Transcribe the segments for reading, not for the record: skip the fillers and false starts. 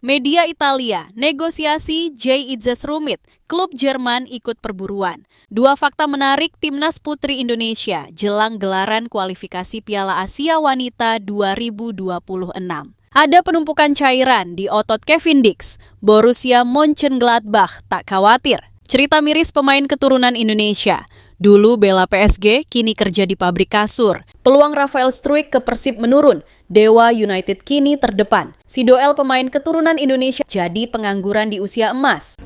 Media Italia, negosiasi Jay Itzes rumit, klub Jerman ikut perburuan. Dua fakta menarik Timnas Putri Indonesia jelang gelaran kualifikasi Piala Asia Wanita 2026. Ada penumpukan cairan di otot Kevin Dix, Borussia Mönchengladbach tak khawatir. Cerita miris pemain keturunan Indonesia. Dulu bela PSG, kini kerja di pabrik kasur. Peluang Rafael Struijk ke Persib menurun. Dewa United kini terdepan. Si Doel pemain keturunan Indonesia jadi pengangguran di usia emas.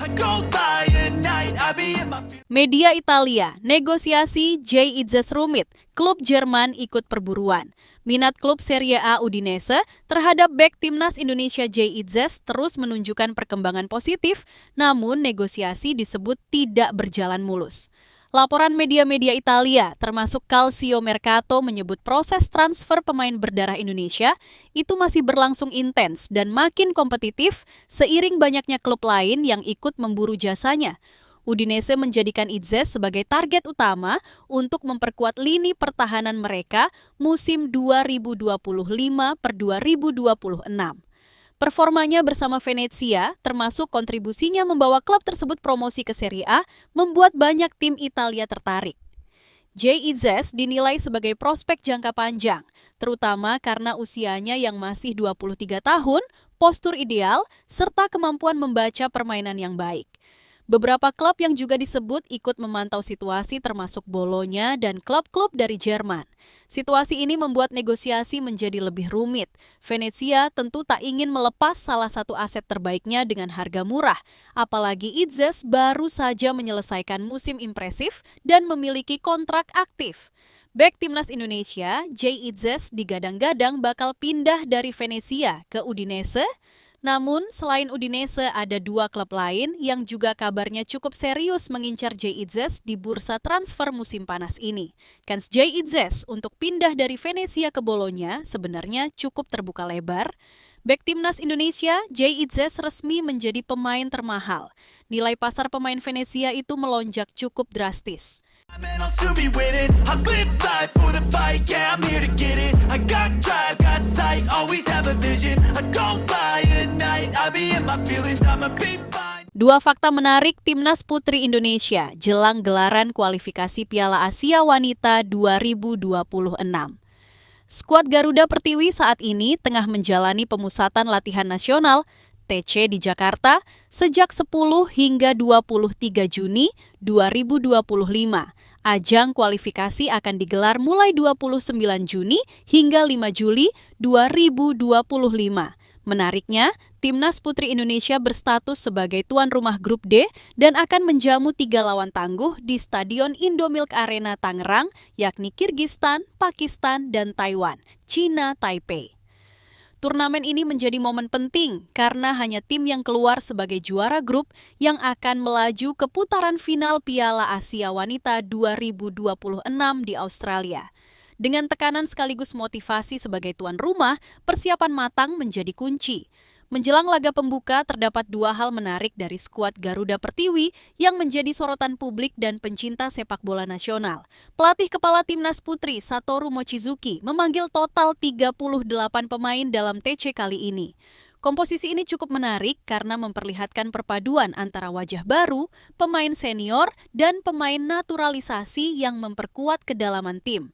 Media Italia, negosiasi Jay Itzes rumit, klub Jerman ikut perburuan. Minat klub Serie A Udinese terhadap bek Timnas Indonesia Jay Itzes terus menunjukkan perkembangan positif, namun negosiasi disebut tidak berjalan mulus. Laporan media-media Italia, termasuk Calcio Mercato, menyebut proses transfer pemain berdarah Indonesia itu masih berlangsung intens dan makin kompetitif seiring banyaknya klub lain yang ikut memburu jasanya. Udinese menjadikan Itzes sebagai target utama untuk memperkuat lini pertahanan mereka musim 2025-2026. Performanya bersama Venezia, termasuk kontribusinya membawa klub tersebut promosi ke Serie A, membuat banyak tim Italia tertarik. Jay Itzes dinilai sebagai prospek jangka panjang, terutama karena usianya yang masih 23 tahun, postur ideal, serta kemampuan membaca permainan yang baik. Beberapa klub yang juga disebut ikut memantau situasi termasuk Bologna dan klub-klub dari Jerman. Situasi ini membuat negosiasi menjadi lebih rumit. Venezia tentu tak ingin melepas salah satu aset terbaiknya dengan harga murah. Apalagi Itzes baru saja menyelesaikan musim impresif dan memiliki kontrak aktif. Bek Timnas Indonesia, Jay Itzes digadang-gadang bakal pindah dari Venezia ke Udinese. Namun, selain Udinese, ada dua klub lain yang juga kabarnya cukup serius mengincar Jay Itzes di bursa transfer musim panas ini. Kans Jay Itzes untuk pindah dari Venezia ke Bologna sebenarnya cukup terbuka lebar. Bek Timnas Indonesia, Jay Itzes resmi menjadi pemain termahal. Nilai pasar pemain Venezia itu melonjak cukup drastis. Dua fakta menarik Timnas Putri Indonesia jelang gelaran kualifikasi Piala Asia Wanita 2026. Skuad Garuda Pertiwi saat ini tengah menjalani pemusatan latihan nasional TC di Jakarta sejak 10 hingga 23 Juni 2025. Ajang kualifikasi akan digelar mulai 29 Juni hingga 5 Juli 2025. Menariknya, Timnas Putri Indonesia berstatus sebagai tuan rumah grup D dan akan menjamu 3 lawan tangguh di Stadion Indomilk Arena Tangerang, yakni Kirgistan, Pakistan, dan Taiwan, China Taipei. Turnamen ini menjadi momen penting karena hanya tim yang keluar sebagai juara grup yang akan melaju ke putaran final Piala Asia Wanita 2026 di Australia. Dengan tekanan sekaligus motivasi sebagai tuan rumah, persiapan matang menjadi kunci. Menjelang laga pembuka, terdapat dua hal menarik dari skuad Garuda Pertiwi yang menjadi sorotan publik dan pencinta sepak bola nasional. Pelatih kepala Timnas Putri Satoru Mochizuki memanggil total 38 pemain dalam TC kali ini. Komposisi ini cukup menarik karena memperlihatkan perpaduan antara wajah baru, pemain senior, dan pemain naturalisasi yang memperkuat kedalaman tim.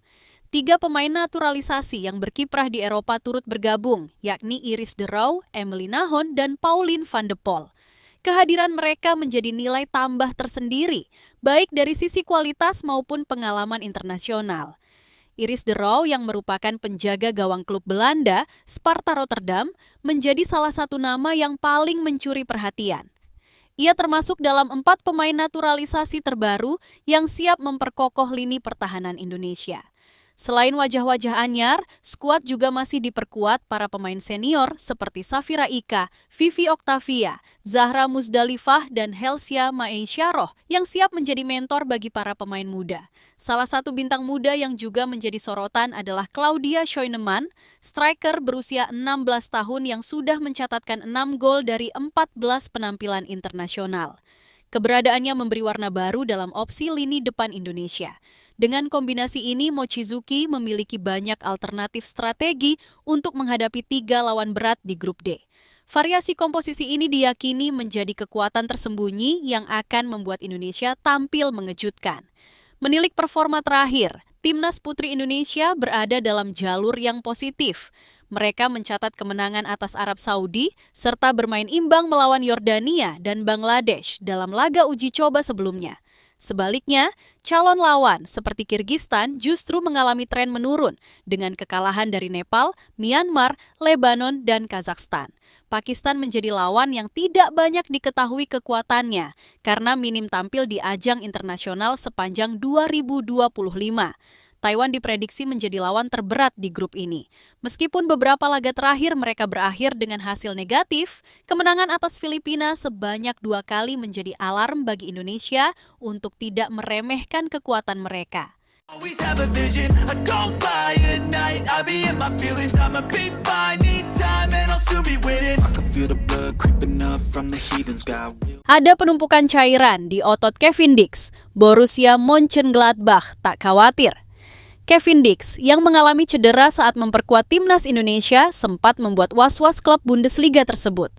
3 pemain naturalisasi yang berkiprah di Eropa turut bergabung, yakni Iris de Roo, Emily Nahon, dan Pauline van de Poel. Kehadiran mereka menjadi nilai tambah tersendiri, baik dari sisi kualitas maupun pengalaman internasional. Iris de Roo yang merupakan penjaga gawang klub Belanda, Sparta Rotterdam, menjadi salah satu nama yang paling mencuri perhatian. Ia termasuk dalam 4 pemain naturalisasi terbaru yang siap memperkokoh lini pertahanan Indonesia. Selain wajah-wajah anyar, skuad juga masih diperkuat para pemain senior seperti Safira Ika, Vivi Oktavia, Zahra Musdalifah, dan Helsia Maesyaroh yang siap menjadi mentor bagi para pemain muda. Salah satu bintang muda yang juga menjadi sorotan adalah Claudia Scheunemann, striker berusia 16 tahun yang sudah mencatatkan 6 gol dari 14 penampilan internasional. Keberadaannya memberi warna baru dalam opsi lini depan Indonesia. Dengan kombinasi ini, Mochizuki memiliki banyak alternatif strategi untuk menghadapi 3 lawan berat di grup D. Variasi komposisi ini diyakini menjadi kekuatan tersembunyi yang akan membuat Indonesia tampil mengejutkan. Menilik performa terakhir, Timnas Putri Indonesia berada dalam jalur yang positif. Mereka mencatat kemenangan atas Arab Saudi serta bermain imbang melawan Yordania dan Bangladesh dalam laga uji coba sebelumnya. Sebaliknya, calon lawan seperti Kirgistan justru mengalami tren menurun dengan kekalahan dari Nepal, Myanmar, Lebanon, dan Kazakhstan. Pakistan menjadi lawan yang tidak banyak diketahui kekuatannya karena minim tampil di ajang internasional sepanjang 2025. Taiwan diprediksi menjadi lawan terberat di grup ini. Meskipun beberapa laga terakhir mereka berakhir dengan hasil negatif, kemenangan atas Filipina sebanyak 2 kali menjadi alarm bagi Indonesia untuk tidak meremehkan kekuatan mereka. Always have a vision, I don't lie at night, I be in my feelings, I'ma be fine, need time and I'll soon be winning. I can feel the blood creeping up from the heathens, God will. Ada penumpukan cairan di otot Kevin Dix, Borussia Mönchengladbach tak khawatir. Kevin Dix yang mengalami cedera saat memperkuat timnas Indonesia sempat membuat was-was klub Bundesliga tersebut.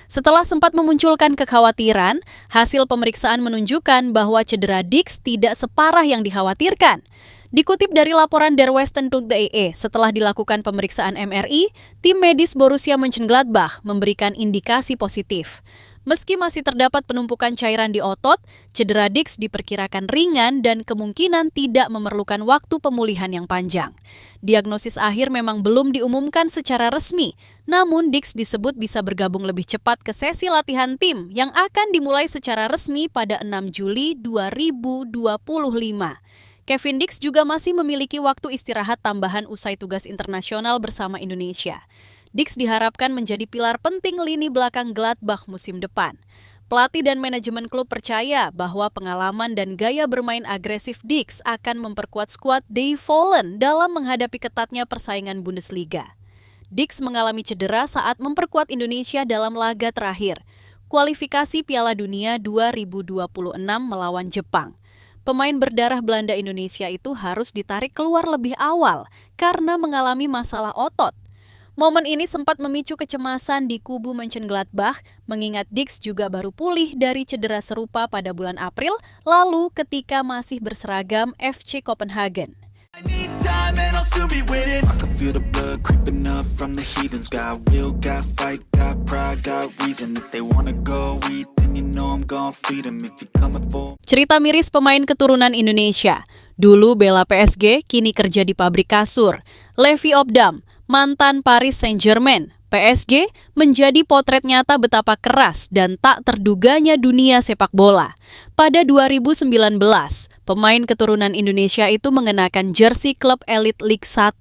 Setelah sempat memunculkan kekhawatiran, hasil pemeriksaan menunjukkan bahwa cedera Dix tidak separah yang dikhawatirkan. Dikutip dari laporan Der Westen.de, setelah dilakukan pemeriksaan MRI, tim medis Borussia Mönchengladbach memberikan indikasi positif. Meski masih terdapat penumpukan cairan di otot, cedera Dix diperkirakan ringan dan kemungkinan tidak memerlukan waktu pemulihan yang panjang. Diagnosis akhir memang belum diumumkan secara resmi, namun Dix disebut bisa bergabung lebih cepat ke sesi latihan tim yang akan dimulai secara resmi pada 6 Juli 2025. Kevin Dix juga masih memiliki waktu istirahat tambahan usai tugas internasional bersama Indonesia. Dix diharapkan menjadi pilar penting lini belakang Gladbach musim depan. Pelatih dan manajemen klub percaya bahwa pengalaman dan gaya bermain agresif Dix akan memperkuat skuad Die Vollen dalam menghadapi ketatnya persaingan Bundesliga. Dix mengalami cedera saat memperkuat Indonesia dalam laga terakhir, kualifikasi Piala Dunia 2026 melawan Jepang. Pemain berdarah Belanda Indonesia itu harus ditarik keluar lebih awal karena mengalami masalah otot. Momen ini sempat memicu kecemasan di kubu Mönchengladbach, mengingat Dix juga baru pulih dari cedera serupa pada bulan April lalu ketika masih berseragam FC Copenhagen. Cerita miris pemain keturunan Indonesia. Dulu bela PSG, kini kerja di pabrik kasur. Levi Obdam, mantan Paris Saint-Germain, PSG, menjadi potret nyata betapa keras dan tak terduganya dunia sepak bola. Pada 2019, pemain keturunan Indonesia itu mengenakan jersey klub elit Liga 1.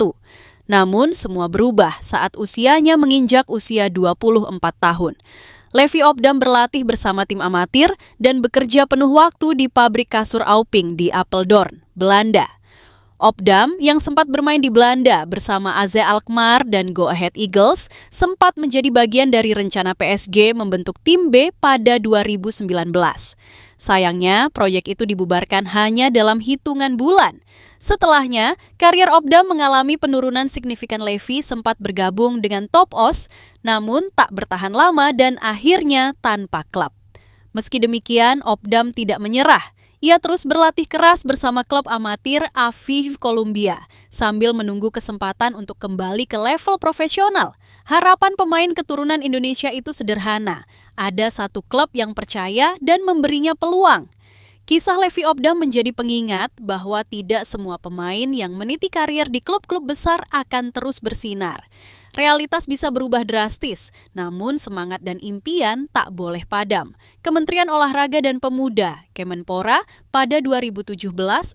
Namun, semua berubah saat usianya menginjak usia 24 tahun. Levi Obdam berlatih bersama tim amatir dan bekerja penuh waktu di pabrik kasur Auping di Apeldoorn, Belanda. Obdam yang sempat bermain di Belanda bersama AZ Alkmaar dan Go Ahead Eagles sempat menjadi bagian dari rencana PSG membentuk tim B pada 2019. Sayangnya, proyek itu dibubarkan hanya dalam hitungan bulan. Setelahnya, karier Obdam mengalami penurunan signifikan. Levi sempat bergabung dengan Top Os, namun tak bertahan lama dan akhirnya tanpa klub. Meski demikian, Obdam tidak menyerah. Ia terus berlatih keras bersama klub amatir Aviv Columbia sambil menunggu kesempatan untuk kembali ke level profesional. Harapan pemain keturunan Indonesia itu sederhana. Ada satu klub yang percaya dan memberinya peluang. Kisah Levi Obdam menjadi pengingat bahwa tidak semua pemain yang meniti karir di klub-klub besar akan terus bersinar. Realitas bisa berubah drastis, namun semangat dan impian tak boleh padam. Kementerian Olahraga dan Pemuda, Kemenpora, pada 2017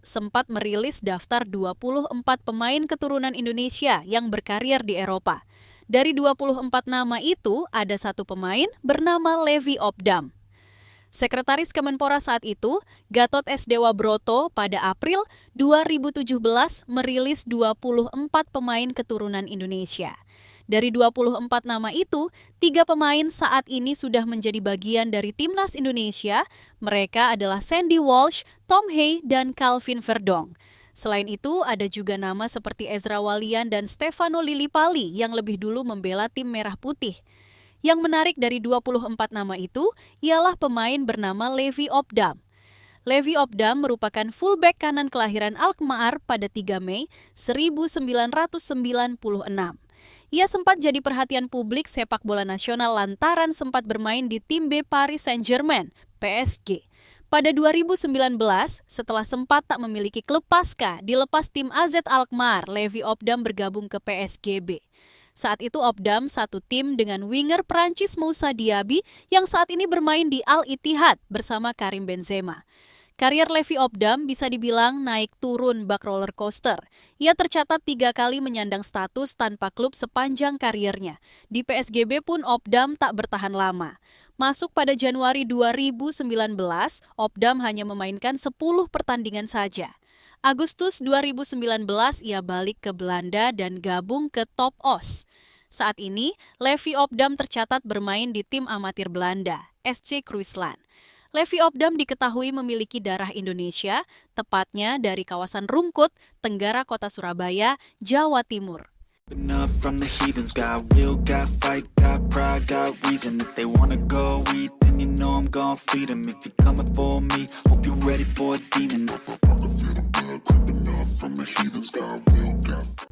sempat merilis daftar 24 pemain keturunan Indonesia yang berkarir di Eropa. Dari 24 nama itu, ada satu pemain bernama Levi Obdam. Sekretaris Kemenpora saat itu, Gatot S. Dewa Broto, pada April 2017 merilis 24 pemain keturunan Indonesia. Dari 24 nama itu, 3 pemain saat ini sudah menjadi bagian dari Timnas Indonesia. Mereka adalah Sandy Walsh, Tom Hay, dan Calvin Verdong. Selain itu, ada juga nama seperti Ezra Walian dan Stefano Lillipali yang lebih dulu membela tim Merah Putih. Yang menarik dari 24 nama itu ialah pemain bernama Levi Opdam. Levi Opdam merupakan fullback kanan kelahiran Alkmaar pada 3 Mei 1996. Ia sempat jadi perhatian publik sepak bola nasional lantaran sempat bermain di tim B Paris Saint-Germain, PSG. Pada 2019, setelah sempat tak memiliki klub pasca dilepas tim AZ Alkmaar, Levi Opdam bergabung ke PSGB. Saat itu Opdam satu tim dengan winger Prancis Moussa Diaby yang saat ini bermain di Al Ittihad bersama Karim Benzema. Karier Levi Opdam bisa dibilang naik turun bak roller coaster. Ia tercatat 3 kali menyandang status tanpa klub sepanjang kariernya. Di PSGB pun Opdam tak bertahan lama. Masuk pada Januari 2019, Opdam hanya memainkan 10 pertandingan saja. Agustus 2019 ia balik ke Belanda dan gabung ke Top Os. Saat ini, Levi Opdam tercatat bermain di tim amatir Belanda, SC Kruisland. Levi Opdam diketahui memiliki darah Indonesia, tepatnya dari kawasan Rungkut, Tenggara Kota Surabaya, Jawa Timur. From the heathens, got will, got fight, got pride, got reason. If they wanna go eat, then you know I'm gon' feed them. If you're coming for me, hope you're ready for a demon.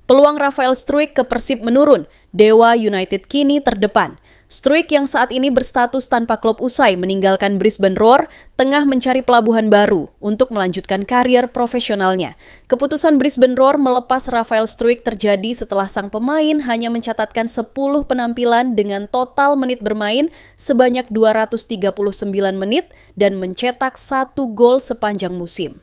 Peluang Rafael Struijk ke Persib menurun, Dewa United kini terdepan. Struijk yang saat ini berstatus tanpa klub usai meninggalkan Brisbane Roar, tengah mencari pelabuhan baru untuk melanjutkan karier profesionalnya. Keputusan Brisbane Roar melepas Rafael Struijk terjadi setelah sang pemain hanya mencatatkan 10 penampilan dengan total menit bermain sebanyak 239 menit dan mencetak 1 gol sepanjang musim.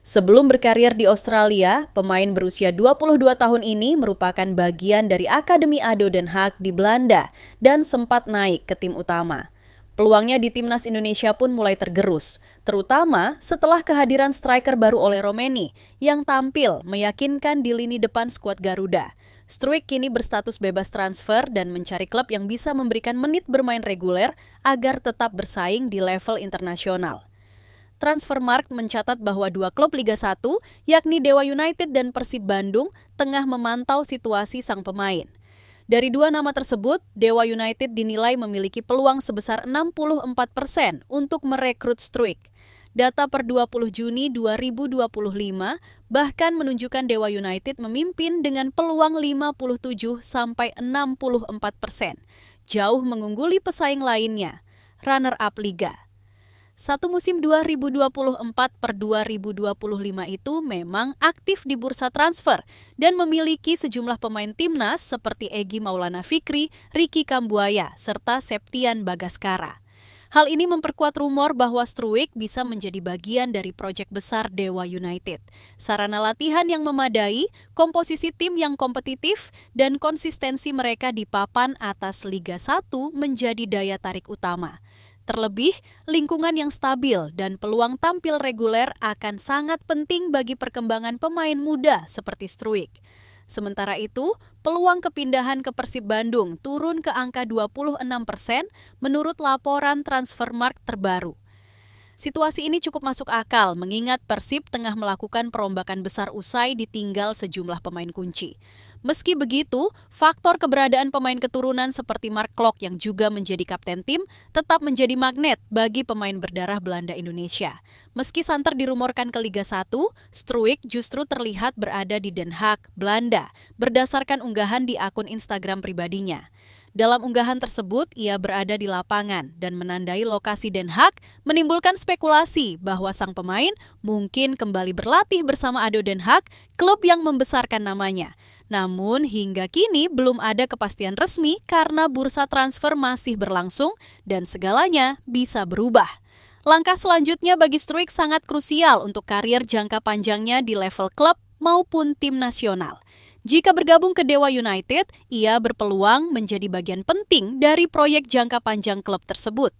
Sebelum berkarir di Australia, pemain berusia 22 tahun ini merupakan bagian dari Akademi ADO Den Haag di Belanda dan sempat naik ke tim utama. Peluangnya di timnas Indonesia pun mulai tergerus, terutama setelah kehadiran striker baru oleh Romeni yang tampil meyakinkan di lini depan skuad Garuda. Struijk kini berstatus bebas transfer dan mencari klub yang bisa memberikan menit bermain reguler agar tetap bersaing di level internasional. Transfermarkt mencatat bahwa 2 klub Liga 1, yakni Dewa United dan Persib Bandung, tengah memantau situasi sang pemain. Dari 2 nama tersebut, Dewa United dinilai memiliki peluang sebesar 64% untuk merekrut Struijk. Data per 20 Juni 2025 bahkan menunjukkan Dewa United memimpin dengan peluang 57-64%, jauh mengungguli pesaing lainnya, runner-up Liga. Satu musim 2024 per 2025 itu memang aktif di bursa transfer dan memiliki sejumlah pemain timnas seperti Egy Maulana Fikri, Ricky Kambuaya, serta Septian Bagaskara. Hal ini memperkuat rumor bahwa Struijk bisa menjadi bagian dari proyek besar Dewa United. Sarana latihan yang memadai, komposisi tim yang kompetitif, dan konsistensi mereka di papan atas Liga 1 menjadi daya tarik utama. Terlebih, lingkungan yang stabil dan peluang tampil reguler akan sangat penting bagi perkembangan pemain muda seperti Struijk. Sementara itu, peluang kepindahan ke Persib Bandung turun ke angka 26% menurut laporan Transfermarkt terbaru. Situasi ini cukup masuk akal mengingat Persib tengah melakukan perombakan besar usai ditinggal sejumlah pemain kunci. Meski begitu, faktor keberadaan pemain keturunan seperti Mark Klok yang juga menjadi kapten tim tetap menjadi magnet bagi pemain berdarah Belanda Indonesia. Meski santer dirumorkan ke Liga 1, Struijk justru terlihat berada di Den Haag, Belanda, berdasarkan unggahan di akun Instagram pribadinya. Dalam unggahan tersebut, ia berada di lapangan dan menandai lokasi Den Haag, menimbulkan spekulasi bahwa sang pemain mungkin kembali berlatih bersama ADO Den Haag, klub yang membesarkan namanya. Namun hingga kini belum ada kepastian resmi karena bursa transfer masih berlangsung dan segalanya bisa berubah. Langkah selanjutnya bagi Struijk sangat krusial untuk karier jangka panjangnya di level klub maupun tim nasional. Jika bergabung ke Dewa United, ia berpeluang menjadi bagian penting dari proyek jangka panjang klub tersebut.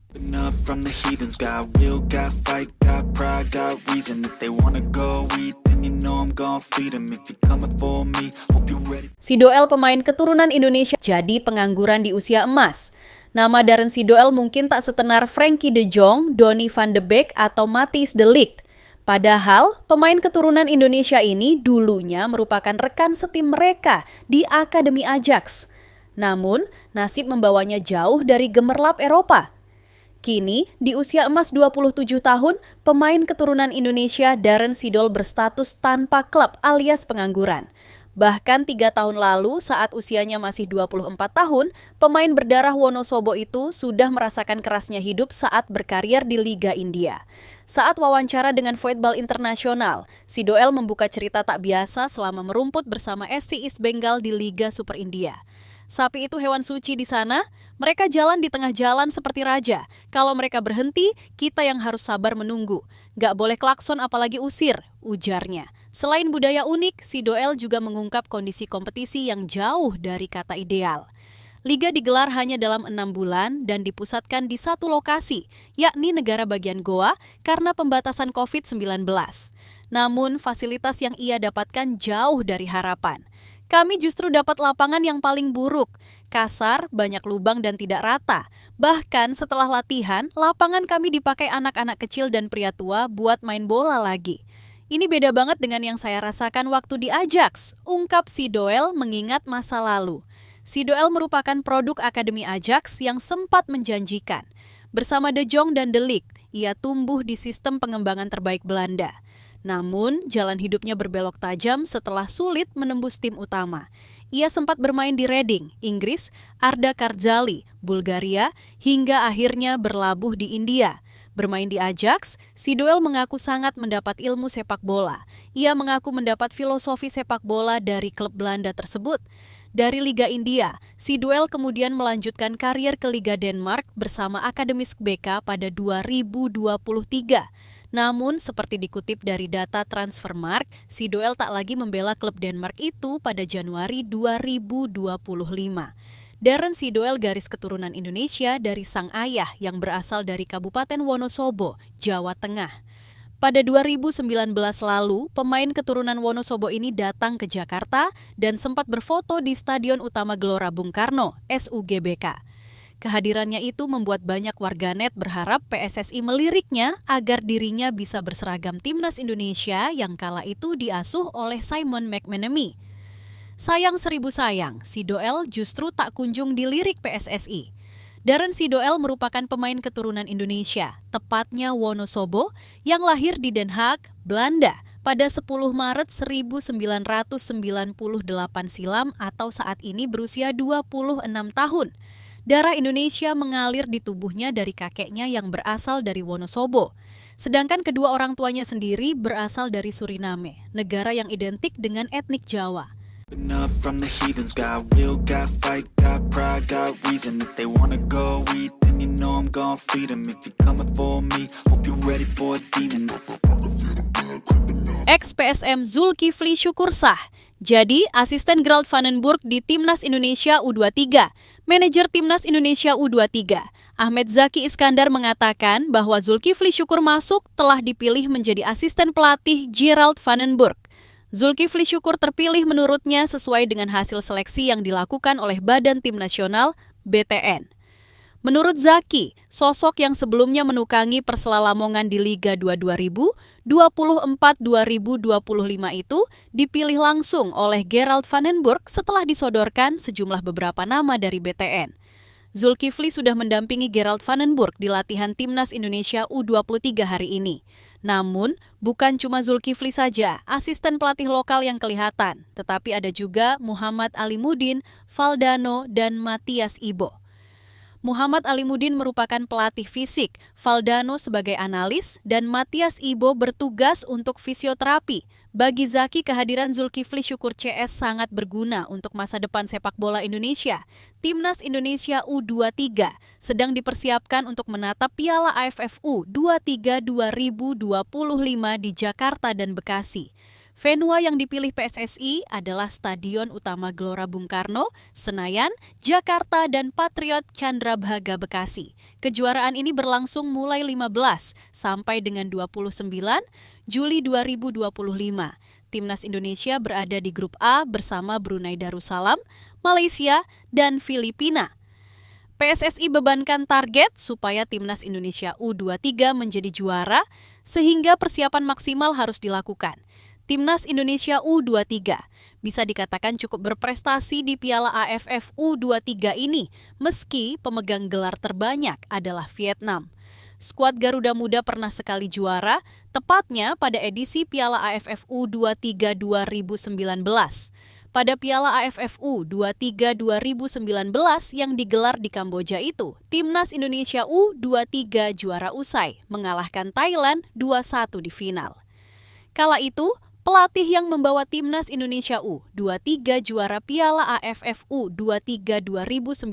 Sidoel pemain keturunan Indonesia jadi pengangguran di usia emas. Nama Darren Sidoel mungkin tak setenar Frenkie de Jong, Donny van de Beek, atau Matthijs de Ligt. Padahal, pemain keturunan Indonesia ini dulunya merupakan rekan setim mereka di Akademi Ajax. Namun, nasib membawanya jauh dari gemerlap Eropa. Kini, di usia emas 27 tahun, pemain keturunan Indonesia Darren Sidol berstatus tanpa klub alias pengangguran. Bahkan 3 tahun lalu saat usianya masih 24 tahun, pemain berdarah Wonosobo itu sudah merasakan kerasnya hidup saat berkarier di Liga India. Saat wawancara dengan Football International, Sidoel membuka cerita tak biasa selama merumput bersama SC East Bengal di Liga Super India. Sapi itu hewan suci di sana, mereka jalan di tengah jalan seperti raja. Kalau mereka berhenti, kita yang harus sabar menunggu. Gak boleh klakson apalagi usir, ujarnya. Selain budaya unik, Sidoel juga mengungkap kondisi kompetisi yang jauh dari kata ideal. Liga digelar hanya dalam 6 bulan dan dipusatkan di satu lokasi, yakni negara bagian Goa karena pembatasan COVID-19. Namun, fasilitas yang ia dapatkan jauh dari harapan. Kami justru dapat lapangan yang paling buruk, kasar, banyak lubang dan tidak rata. Bahkan setelah latihan, lapangan kami dipakai anak-anak kecil dan pria tua buat main bola lagi. Ini beda banget dengan yang saya rasakan waktu di Ajax, ungkap Sidoel mengingat masa lalu. Sidoel merupakan produk Akademi Ajax yang sempat menjanjikan. Bersama De Jong dan De Ligt, ia tumbuh di sistem pengembangan terbaik Belanda. Namun, jalan hidupnya berbelok tajam setelah sulit menembus tim utama. Ia sempat bermain di Reading, Inggris, Arda Karzali, Bulgaria, hingga akhirnya berlabuh di India. Bermain di Ajax, Sidoel mengaku sangat mendapat ilmu sepak bola. Ia mengaku mendapat filosofi sepak bola dari klub Belanda tersebut. Dari Liga India, Sidoel kemudian melanjutkan karier ke Liga Denmark bersama Akademis BK pada 2023. Namun, seperti dikutip dari data Transfermarkt, Sidoel tak lagi membela klub Denmark itu pada Januari 2025. Darren Sidoel garis keturunan Indonesia dari sang ayah yang berasal dari Kabupaten Wonosobo, Jawa Tengah. Pada 2019 lalu, pemain keturunan Wonosobo ini datang ke Jakarta dan sempat berfoto di Stadion Utama Gelora Bung Karno, SUGBK. Kehadirannya itu membuat banyak warganet berharap PSSI meliriknya agar dirinya bisa berseragam Timnas Indonesia yang kala itu diasuh oleh Simon McManamy. Sayang seribu sayang, Sidoel justru tak kunjung dilirik PSSI. Darren Sidoel merupakan pemain keturunan Indonesia, tepatnya Wonosobo, yang lahir di Den Haag, Belanda, pada 10 Maret 1998 silam atau saat ini berusia 26 tahun. Darah Indonesia mengalir di tubuhnya dari kakeknya yang berasal dari Wonosobo. Sedangkan kedua orang tuanya sendiri berasal dari Suriname, negara yang identik dengan etnik Jawa. Up from the heathens, got will, got fight, got pride, got reason. If they wanna go eat, then you know I'm gon' feed them. If you're coming for me, hope you're ready for a demon. Ex-PSM Zulkifli Syukur sah jadi asisten Gerald Vandenburg di Timnas Indonesia U23. Manajer Timnas Indonesia U23, Ahmed Zaki Iskandar mengatakan bahwa Zulkifli Syukur masuk telah dipilih menjadi asisten pelatih Gerald Vandenburg. Zulkifli Syukur terpilih menurutnya sesuai dengan hasil seleksi yang dilakukan oleh Badan Tim Nasional BTN. Menurut Zaki, sosok yang sebelumnya menukangi Persela Lamongan di Liga 2 2024-2025 itu dipilih langsung oleh Gerald Vandenburg setelah disodorkan sejumlah beberapa nama dari BTN. Zulkifli sudah mendampingi Gerald Vandenburg di latihan Timnas Indonesia U23 hari ini. Namun, bukan cuma Zulkifli saja asisten pelatih lokal yang kelihatan, tetapi ada juga Muhammad Alimuddin, Valdano, dan Matias Ibo. Muhammad Alimuddin merupakan pelatih fisik, Valdano sebagai analis, dan Matias Ibo bertugas untuk fisioterapi. Bagi Zaki, kehadiran Zulkifli Syukur CS sangat berguna untuk masa depan sepak bola Indonesia. Timnas Indonesia U23 sedang dipersiapkan untuk menatap Piala AFF U23 2025 di Jakarta dan Bekasi. Venue yang dipilih PSSI adalah Stadion Utama Gelora Bung Karno, Senayan, Jakarta, dan Patriot Candrabhaga Bekasi. Kejuaraan ini berlangsung mulai 15 sampai dengan 29 Juli 2025. Timnas Indonesia berada di grup A bersama Brunei Darussalam, Malaysia, dan Filipina. PSSI bebankan target supaya Timnas Indonesia U23 menjadi juara, sehingga persiapan maksimal harus dilakukan. Timnas Indonesia U23 bisa dikatakan cukup berprestasi di Piala AFF U23 ini, meski pemegang gelar terbanyak adalah Vietnam. Skuad Garuda Muda pernah sekali juara, tepatnya pada edisi Piala AFF U23 2019. Pada Piala AFF U23 2019 yang digelar di Kamboja itu, Timnas Indonesia U23 juara usai, mengalahkan Thailand 2-1 di final. Kala itu, pelatih yang membawa Timnas Indonesia U23 juara Piala AFF U23 2019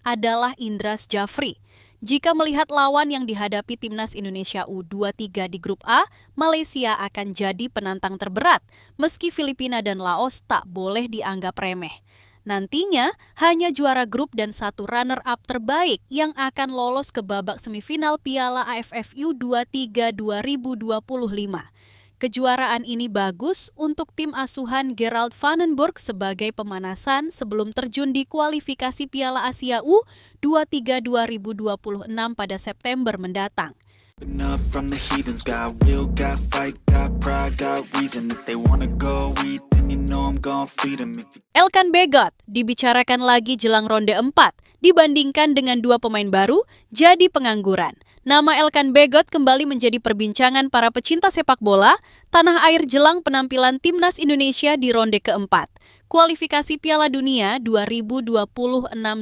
adalah Indras Jafri. Jika melihat lawan yang dihadapi Timnas Indonesia U23 di grup A, Malaysia akan jadi penantang terberat, meski Filipina dan Laos tak boleh dianggap remeh. Nantinya, hanya juara grup dan satu runner-up terbaik yang akan lolos ke babak semifinal Piala AFF U23 2025. Kejuaraan ini bagus untuk tim asuhan Gerald Vandenberg sebagai pemanasan sebelum terjun di kualifikasi Piala Asia U23 2026 pada September mendatang. Enough from the heathens, got will, got fight, got pride, got reason. If they wanna go eat, then you know I'm gon' feed them. Elkan Bagot dibicarakan lagi jelang ronde 4, dibandingkan dengan dua pemain baru, jadi pengangguran. Nama Elkan Bagot kembali menjadi perbincangan para pecinta sepak bola tanah air jelang penampilan Timnas Indonesia di ronde keempat, kualifikasi Piala Dunia 2026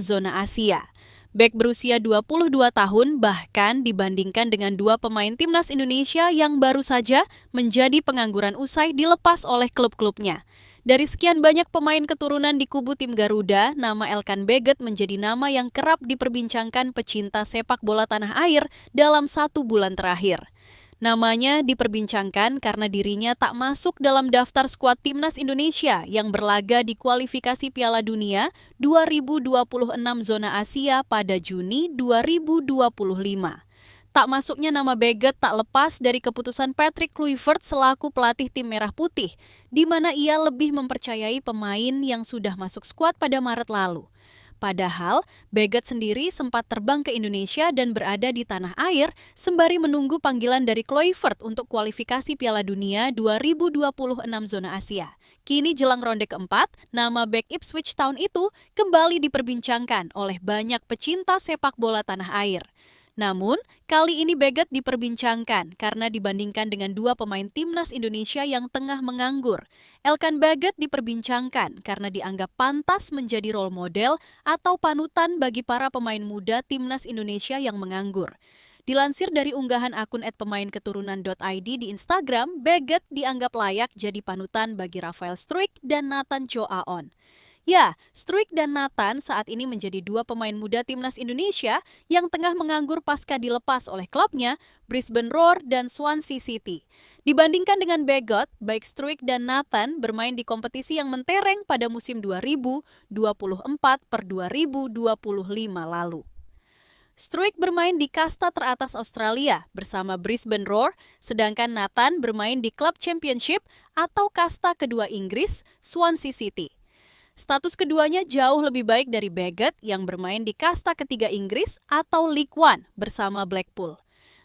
zona Asia. Bek berusia 22 tahun bahkan dibandingkan dengan dua pemain Timnas Indonesia yang baru saja menjadi pengangguran usai dilepas oleh klub-klubnya. Dari sekian banyak pemain keturunan di kubu tim Garuda, nama Elkan Bagot menjadi nama yang kerap diperbincangkan pecinta sepak bola tanah air dalam 1 bulan terakhir. Namanya diperbincangkan karena dirinya tak masuk dalam daftar skuad Timnas Indonesia yang berlaga di kualifikasi Piala Dunia 2026 zona Asia pada Juni 2025. Tak masuknya nama Bagot tak lepas dari keputusan Patrick Kluivert selaku pelatih tim Merah Putih, di mana ia lebih mempercayai pemain yang sudah masuk skuad pada Maret lalu. Padahal, Bagot sendiri sempat terbang ke Indonesia dan berada di tanah air sembari menunggu panggilan dari Kluivert untuk kualifikasi Piala Dunia 2026 zona Asia. Kini jelang ronde keempat, nama bek Ipswich Town itu kembali diperbincangkan oleh banyak pecinta sepak bola tanah air. Namun, kali ini Bagot diperbincangkan karena dibandingkan dengan dua pemain Timnas Indonesia yang tengah menganggur. Elkan Bagot diperbincangkan karena dianggap pantas menjadi role model atau panutan bagi para pemain muda Timnas Indonesia yang menganggur. Dilansir dari unggahan akun @pemainketurunan.id di Instagram, Bagot dianggap layak jadi panutan bagi Rafael Struijk dan Nathan Chow Aon. Ya, Struijk dan Nathan saat ini menjadi dua pemain muda Timnas Indonesia yang tengah menganggur pasca dilepas oleh klubnya, Brisbane Roar dan Swansea City. Dibandingkan dengan Bagot, baik Struijk dan Nathan bermain di kompetisi yang mentereng pada musim 2024-2025 lalu. Struijk bermain di kasta teratas Australia bersama Brisbane Roar, sedangkan Nathan bermain di klub Championship atau kasta kedua Inggris, Swansea City. Status keduanya jauh lebih baik dari Bagot yang bermain di kasta ketiga Inggris atau League One bersama Blackpool.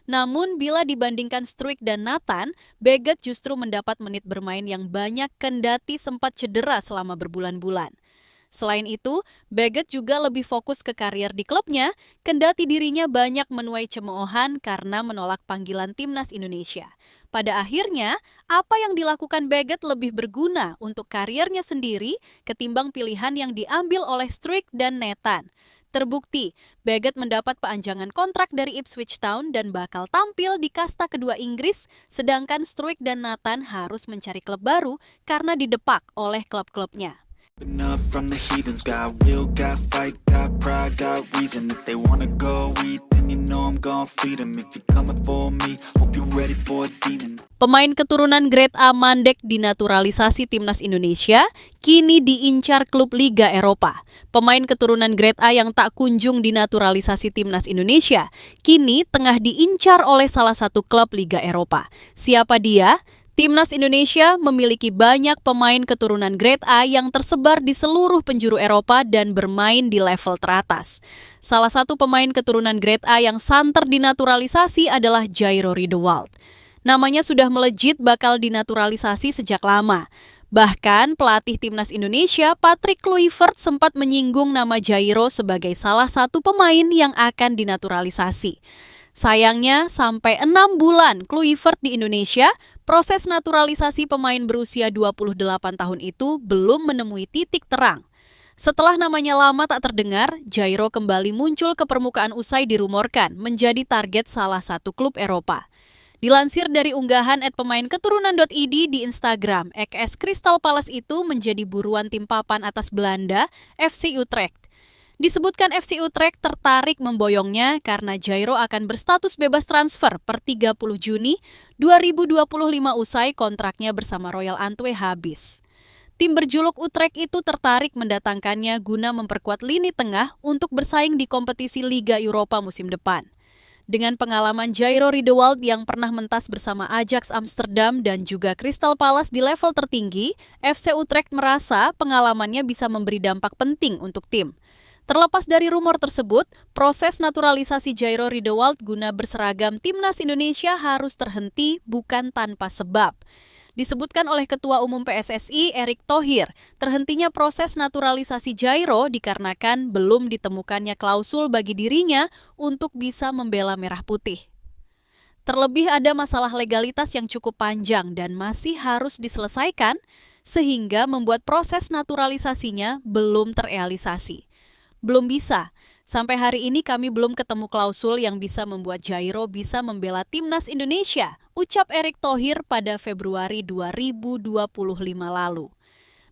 Namun bila dibandingkan Struijk dan Nathan, Bagot justru mendapat menit bermain yang banyak kendati sempat cedera selama berbulan-bulan. Selain itu, Bagot juga lebih fokus ke karier di klubnya, kendati dirinya banyak menuai cemoohan karena menolak panggilan Timnas Indonesia. Pada akhirnya, apa yang dilakukan Bagot lebih berguna untuk kariernya sendiri ketimbang pilihan yang diambil oleh Struijk dan Nathan. Terbukti, Bagot mendapat peanjangan kontrak dari Ipswich Town dan bakal tampil di kasta kedua Inggris, sedangkan Struijk dan Nathan harus mencari klub baru karena didepak oleh klub-klubnya. Enough from the heathens, got will, got fight, got pride, got reason. If they wanna go eat, then you know I'm gon' feed them. If you're coming for me, hope you're ready for a demon. Pemain keturunan Grade A mandek dinaturalisasi Timnas Indonesia, kini diincar klub Liga Eropa. Pemain keturunan Grade A yang tak kunjung dinaturalisasi Timnas Indonesia, kini tengah diincar oleh salah satu klub Liga Eropa. Siapa dia? Timnas Indonesia memiliki banyak pemain keturunan Grade A yang tersebar di seluruh penjuru Eropa dan bermain di level teratas. Salah satu pemain keturunan Grade A yang santer dinaturalisasi adalah Jairo Riedewald. Namanya sudah melejit bakal dinaturalisasi sejak lama. Bahkan pelatih timnas Indonesia Patrick Kluivert sempat menyinggung nama Jairo sebagai salah satu pemain yang akan dinaturalisasi. Sayangnya sampai 6 bulan Kluivert di Indonesia, proses naturalisasi pemain berusia 28 tahun itu belum menemui titik terang. Setelah namanya lama tak terdengar, Jairo kembali muncul ke permukaan usai dirumorkan menjadi target salah satu klub Eropa. Dilansir dari unggahan @pemainketurunan.id di Instagram, ex Crystal Palace itu menjadi buruan tim papan atas Belanda, FC Utrecht. Disebutkan FC Utrecht tertarik memboyongnya karena Jairo akan berstatus bebas transfer per 30 Juni 2025 usai kontraknya bersama Royal Antwerp habis. Tim berjuluk Utrecht itu tertarik mendatangkannya guna memperkuat lini tengah untuk bersaing di kompetisi Liga Eropa musim depan. Dengan pengalaman Jairo Riedewald yang pernah mentas bersama Ajax Amsterdam dan juga Crystal Palace di level tertinggi, FC Utrecht merasa pengalamannya bisa memberi dampak penting untuk tim. Terlepas dari rumor tersebut, proses naturalisasi Jairo Riedewald guna berseragam timnas Indonesia harus terhenti bukan tanpa sebab. Disebutkan oleh Ketua Umum PSSI Erick Thohir, terhentinya proses naturalisasi Jairo dikarenakan belum ditemukannya klausul bagi dirinya untuk bisa membela Merah Putih. Terlebih ada masalah legalitas yang cukup panjang dan masih harus diselesaikan, sehingga membuat proses naturalisasinya belum terrealisasi. Belum bisa. Sampai hari ini kami belum ketemu klausul yang bisa membuat Jairo bisa membela timnas Indonesia, ucap Erick Thohir pada Februari 2025 lalu.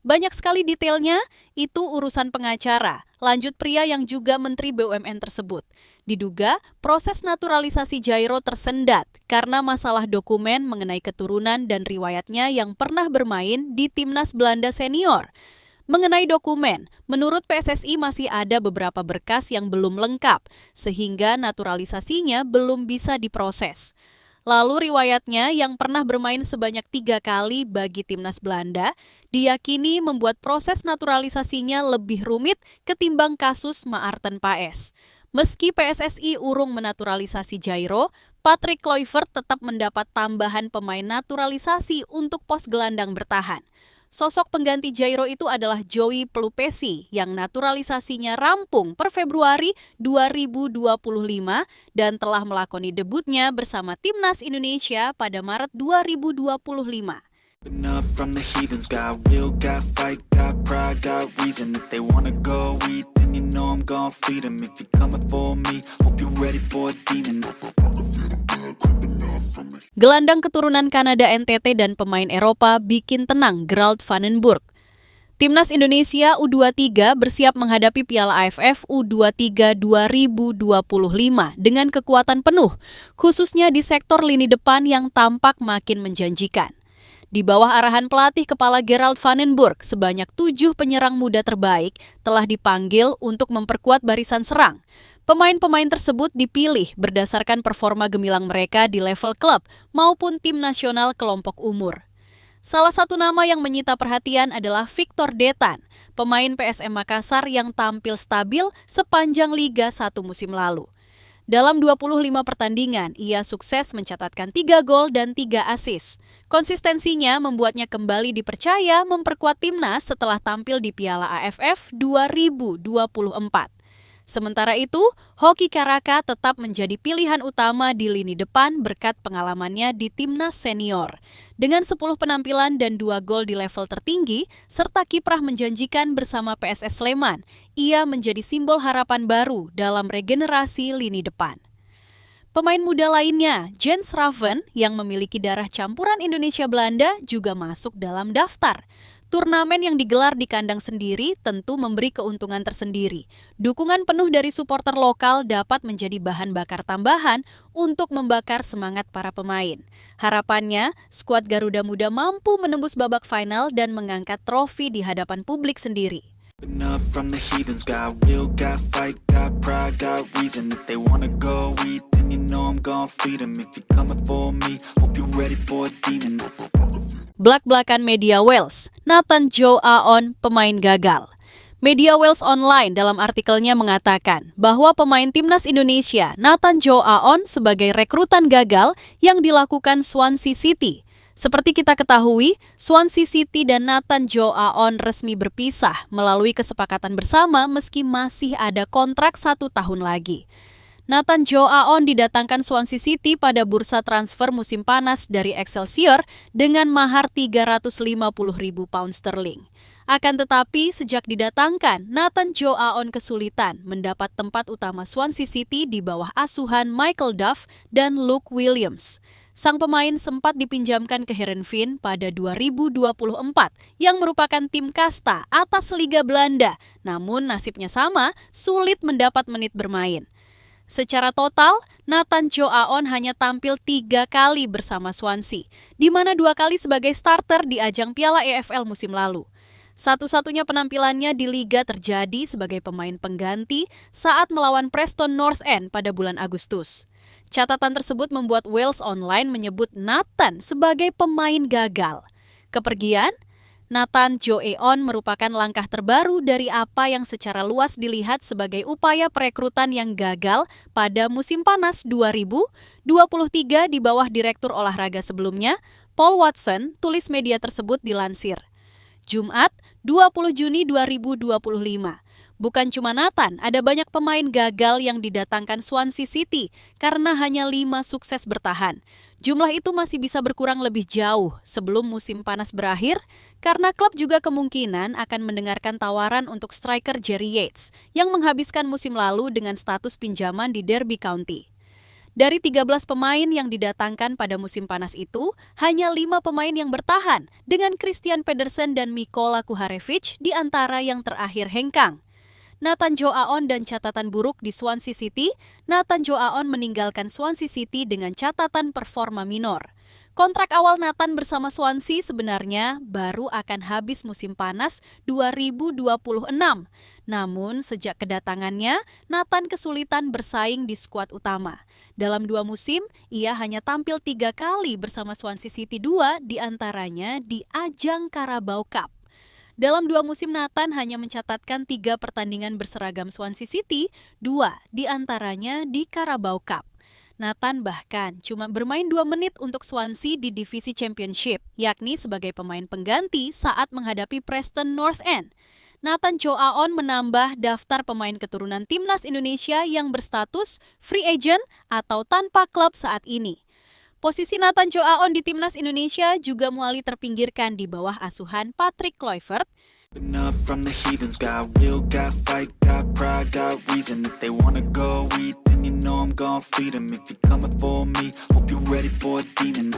Banyak sekali detailnya, itu urusan pengacara, lanjut pria yang juga Menteri BUMN tersebut. Diduga, proses naturalisasi Jairo tersendat karena masalah dokumen mengenai keturunan dan riwayatnya yang pernah bermain di timnas Belanda senior. Mengenai dokumen, menurut PSSI masih ada beberapa berkas yang belum lengkap, sehingga naturalisasinya belum bisa diproses. Lalu riwayatnya yang pernah bermain sebanyak 3 kali bagi timnas Belanda, diyakini membuat proses naturalisasinya lebih rumit ketimbang kasus Maarten Paes. Meski PSSI urung menaturalisasi Jairo, Patrick Kluivert tetap mendapat tambahan pemain naturalisasi untuk pos gelandang bertahan. Sosok pengganti Jairo itu adalah Joey Pelupesi yang naturalisasinya rampung per Februari 2025 dan telah melakoni debutnya bersama Timnas Indonesia pada Maret 2025. Up from the heathens, got will, got fight, got pride, got reason. If they wanna go eat, then you know I'm gon' feed them. If you're coming for me, hope you're ready for a demon. Gelandang keturunan Kanada NTT dan pemain Eropa bikin tenang Gerald van den Burg. Timnas Indonesia U23 bersiap menghadapi Piala AFF U23 2025 dengan kekuatan penuh, khususnya di sektor lini depan yang tampak makin menjanjikan. Di bawah arahan pelatih kepala Gerald van den Burg, sebanyak 7 penyerang muda terbaik telah dipanggil untuk memperkuat barisan serang. Pemain-pemain tersebut dipilih berdasarkan performa gemilang mereka di level klub maupun tim nasional kelompok umur. Salah satu nama yang menyita perhatian adalah Victor Detan, pemain PSM Makassar yang tampil stabil sepanjang Liga 1 musim lalu. Dalam 25 pertandingan, ia sukses mencatatkan 3 gol dan 3 assist. Konsistensinya membuatnya kembali dipercaya memperkuat timnas setelah tampil di Piala AFF 2024. Sementara itu, Hoki Caraka tetap menjadi pilihan utama di lini depan berkat pengalamannya di timnas senior. Dengan 10 penampilan dan 2 gol di level tertinggi, serta kiprah menjanjikan bersama PSS Sleman, ia menjadi simbol harapan baru dalam regenerasi lini depan. Pemain muda lainnya, Jens Raven, yang memiliki darah campuran Indonesia-Belanda, juga masuk dalam daftar. Turnamen yang digelar di kandang sendiri tentu memberi keuntungan tersendiri. Dukungan penuh dari supporter lokal dapat menjadi bahan bakar tambahan untuk membakar semangat para pemain. Harapannya, skuad Garuda Muda mampu menembus babak final dan mengangkat trofi di hadapan publik sendiri. Up from the heathens, got will, got fight, got pride, got reason. If they wanna go eat, then you know I'm gon' feed them. If you're coming for me, hope you're ready for a demon. Blak-blakan media Wales, Nathan Joe Aon, pemain gagal. Media Wales Online dalam artikelnya mengatakan bahwa pemain timnas Indonesia Nathan Joe Aon sebagai rekrutan gagal yang dilakukan Swansea City. Seperti kita ketahui, Swansea City dan Nathan Joe Aon resmi berpisah melalui kesepakatan bersama meski masih ada kontrak 1 tahun lagi. Nathan Joe Aon didatangkan Swansea City pada bursa transfer musim panas dari Excelsior dengan mahar 350.000 pound sterling. Akan tetapi, sejak didatangkan, Nathan Joe Aon kesulitan mendapat tempat utama Swansea City di bawah asuhan Michael Duff dan Luke Williams. Sang pemain sempat dipinjamkan ke Heerenveen pada 2024 yang merupakan tim kasta atas Liga Belanda, namun nasibnya sama, sulit mendapat menit bermain. Secara total, Nathan Joe Aon hanya tampil 3 kali bersama Swansea, di mana 2 kali sebagai starter di ajang Piala EFL musim lalu. Satu-satunya penampilannya di Liga terjadi sebagai pemain pengganti saat melawan Preston North End pada bulan Agustus. Catatan tersebut membuat Wales Online menyebut Nathan sebagai pemain gagal. Kepergian Nathan Joe Aon merupakan langkah terbaru dari apa yang secara luas dilihat sebagai upaya perekrutan yang gagal pada musim panas 2023 di bawah direktur olahraga sebelumnya, Paul Watson, tulis media tersebut dilansir. Jumat, 20 Juni 2025. Bukan cuma Nathan, ada banyak pemain gagal yang didatangkan Swansea City karena hanya 5 sukses bertahan. Jumlah itu masih bisa berkurang lebih jauh sebelum musim panas berakhir karena klub juga kemungkinan akan mendengarkan tawaran untuk striker Jerry Yates yang menghabiskan musim lalu dengan status pinjaman di Derby County. Dari 13 pemain yang didatangkan pada musim panas itu, hanya 5 pemain yang bertahan dengan Christian Pedersen dan Mikola Kuharevic di antara yang terakhir hengkang. Nathan Joe Aon dan catatan buruk di Swansea City, Nathan Joe Aon meninggalkan Swansea City dengan catatan performa minor. Kontrak awal Nathan bersama Swansea sebenarnya baru akan habis musim panas 2026. Namun sejak kedatangannya, Nathan kesulitan bersaing di skuad utama. Dalam 2 musim, ia hanya tampil 3 kali bersama Swansea City 2 diantaranya di ajang Carabao Cup. Dalam 2 musim Nathan hanya mencatatkan 3 pertandingan berseragam Swansea City, 2 diantaranya di Carabao Cup. Nathan bahkan cuma bermain 2 menit untuk Swansea di divisi Championship, yakni sebagai pemain pengganti saat menghadapi Preston North End. Nathan Joe Aon menambah daftar pemain keturunan timnas Indonesia yang berstatus free agent atau tanpa klub saat ini. Posisi Nathan Joe Aon di timnas Indonesia juga mulai terpinggirkan di bawah asuhan Patrick Kluivert. Up from the heathens, got will, got fight, got pride, got reason. If they wanna go eat, then you know I'm gon' feed them. If you're coming for me, hope you're ready for a demon.